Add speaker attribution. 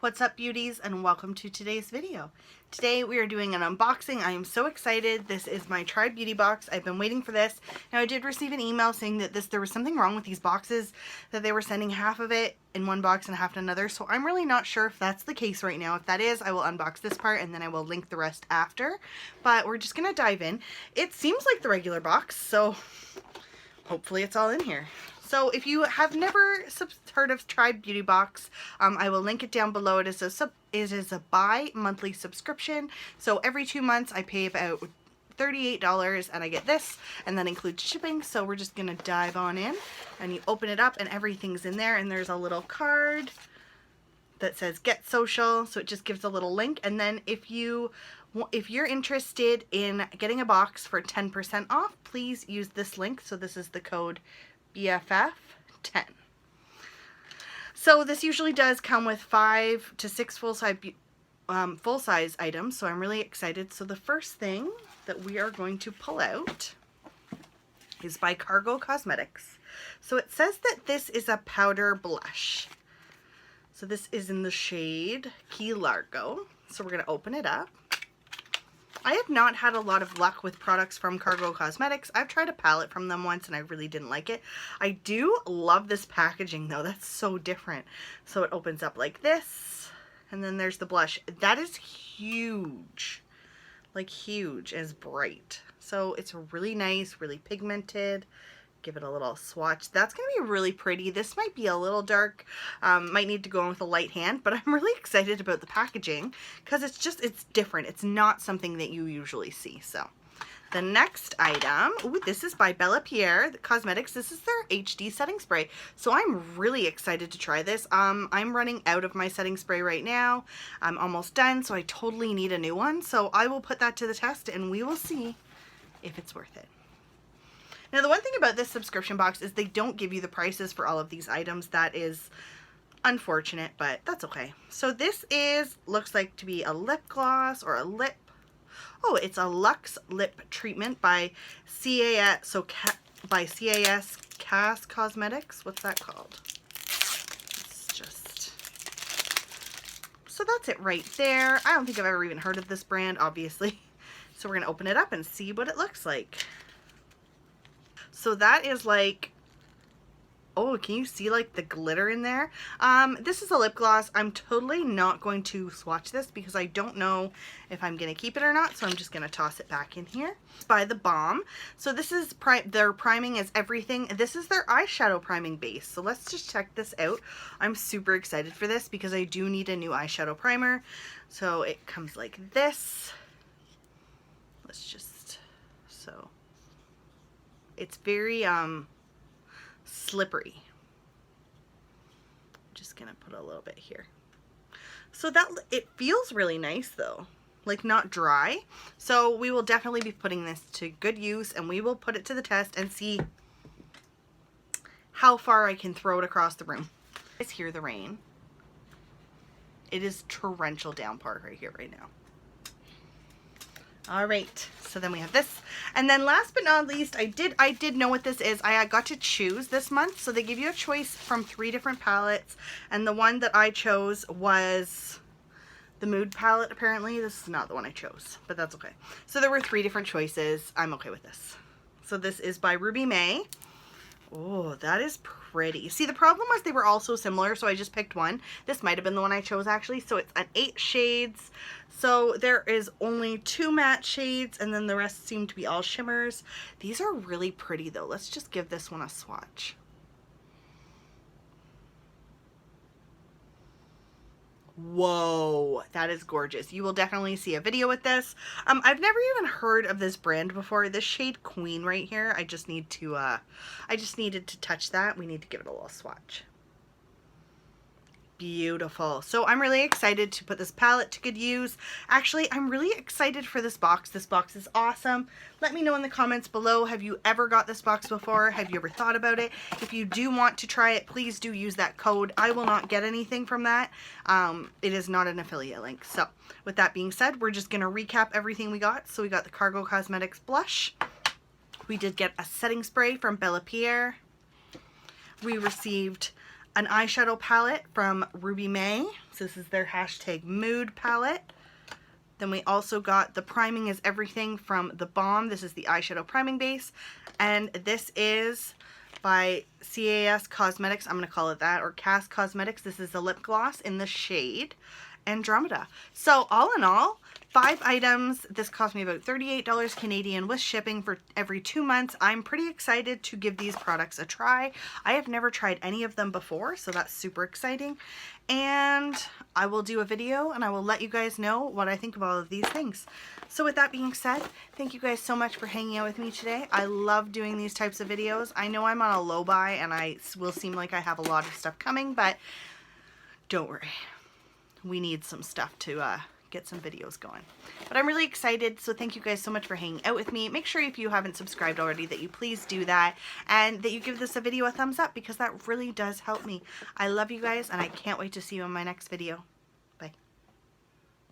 Speaker 1: What's up, beauties, and welcome to today's video. Today we are doing an unboxing. I am so excited. This is my Try Beauty box. I've been waiting for this. Now, I did receive an email saying that there was something wrong with these boxes, that they were sending half of it in one box and half in another, so I'm really not sure if that's the case right now. If that is, I will unbox this part and then I will link the rest after, but we're just gonna dive in. It seems like the regular box, so hopefully it's all in here. So if you have never heard of Try Beauty box, I will link it down below. It is a bi-monthly subscription. So every 2 months I pay about $38 and I get this, and that includes shipping. So we're just gonna dive on in, and you open it up and everything's in there, and there's a little card that says Get Social, so it just gives a little link. And then if you're interested in getting a box for 10% off, please use this link. So this is the code BFF10. So this usually does come with 5 to 6 full-size items, so I'm really excited. So the first thing that we are going to pull out is by XOXO Cosmetics. So it says that this is a powder blush. So this is in the shade Key Largo. So we're going to open it up. I have not had a lot of luck with products from XOXO Cosmetics. I've tried a palette from them once and I really didn't like it. I do love this packaging though. That's so different. So it opens up like this, and then there's the blush. That is huge. Like huge as bright. So it's really nice, really pigmented. Give it a little swatch. That's going to be really pretty. This might be a little dark. Might need to go in with a light hand, but I'm really excited about the packaging because it's different. It's not something that you usually see. So the next item, ooh, this is by Bella Pierre Cosmetics. This is their HD setting spray. So I'm really excited to try this. I'm running out of my setting spray right now. I'm almost done, so I totally need a new one. So I will put that to the test and we will see if it's worth it. Now, the one thing about this subscription box is they don't give you the prices for all of these items. That is unfortunate, but that's okay. So this looks like to be a lip gloss or a lip. Oh, it's a Luxe Lip Treatment by CAS. So by CAS Cosmetics. What's that called? It's just. So that's it right there. I don't think I've ever even heard of this brand, obviously. So we're gonna open it up and see what it looks like. So that is like, oh, can you see like the glitter in there? This is a lip gloss. I'm totally not going to swatch this because I don't know if I'm going to keep it or not. So I'm just going to toss it back in here. It's by The Balm. So this is, their priming is everything. This is their eyeshadow priming base. So let's just check this out. I'm super excited for this because I do need a new eyeshadow primer. So it comes like this. Let's just, so. It's very slippery. Just gonna put a little bit here. So that it feels really nice though, like not dry. So we will definitely be putting this to good use, and we will put it to the test and see how far I can throw it across the room. You guys hear the rain? It is torrential downpour right here right now. All right, so then we have this, and then last but not least, I did know what this is. I got to choose this month, so they give you a choice from 3 different palettes, and the one that I chose was the Mood palette. Apparently this is not the one I chose, but that's okay. So there were 3 different choices. I'm okay with this. So this is by Ruby May. Oh, that is pretty. See, the problem was they were all so similar, so I just picked one. This might have been the one I chose, actually. So it's an 8 shades. So there is only 2 matte shades, and then the rest seem to be all shimmers. These are really pretty, though. Let's just give this one a swatch. Whoa, that is gorgeous. You will definitely see a video with this. I've never even heard of this brand before. This shade Queen right here, I just needed to touch that. We need to give it a little swatch. Beautiful. So I'm really excited to put this palette to good use. Actually, I'm really excited for this box. This box is awesome. Let me know in the comments below. Have you ever got this box before? Have you ever thought about it? If you do want to try it, please do use that code. I will not get anything from that. It is not an affiliate link. So with that being said, we're just going to recap everything we got. So we got the XOXO Cosmetics blush. We did get a setting spray from Bella Pierre. We received an eyeshadow palette from Ruby May. So this is their hashtag mood palette. Then we also got the Priming is Everything from The Balm. This is the eyeshadow priming base. And this is by CAS Cosmetics. I'm going to call it that, or CAS Cosmetics. This is the lip gloss in the shade Andromeda. So all in all, 5 items. This cost me about $38 Canadian with shipping for every 2 months. I'm pretty excited to give these products a try. I have never tried any of them before, so that's super exciting. And I will do a video and I will let you guys know what I think of all of these things. So with that being said, thank you guys so much for hanging out with me today. I love doing these types of videos. I know I'm on a low buy and I will seem like I have a lot of stuff coming, but don't worry. We need some stuff to get some videos going. But I'm really excited, so thank you guys so much for hanging out with me. Make sure if you haven't subscribed already that you please do that, and that you give this a video a thumbs up, because that really does help me. I love you guys, and I can't wait to see you in my next video. Bye.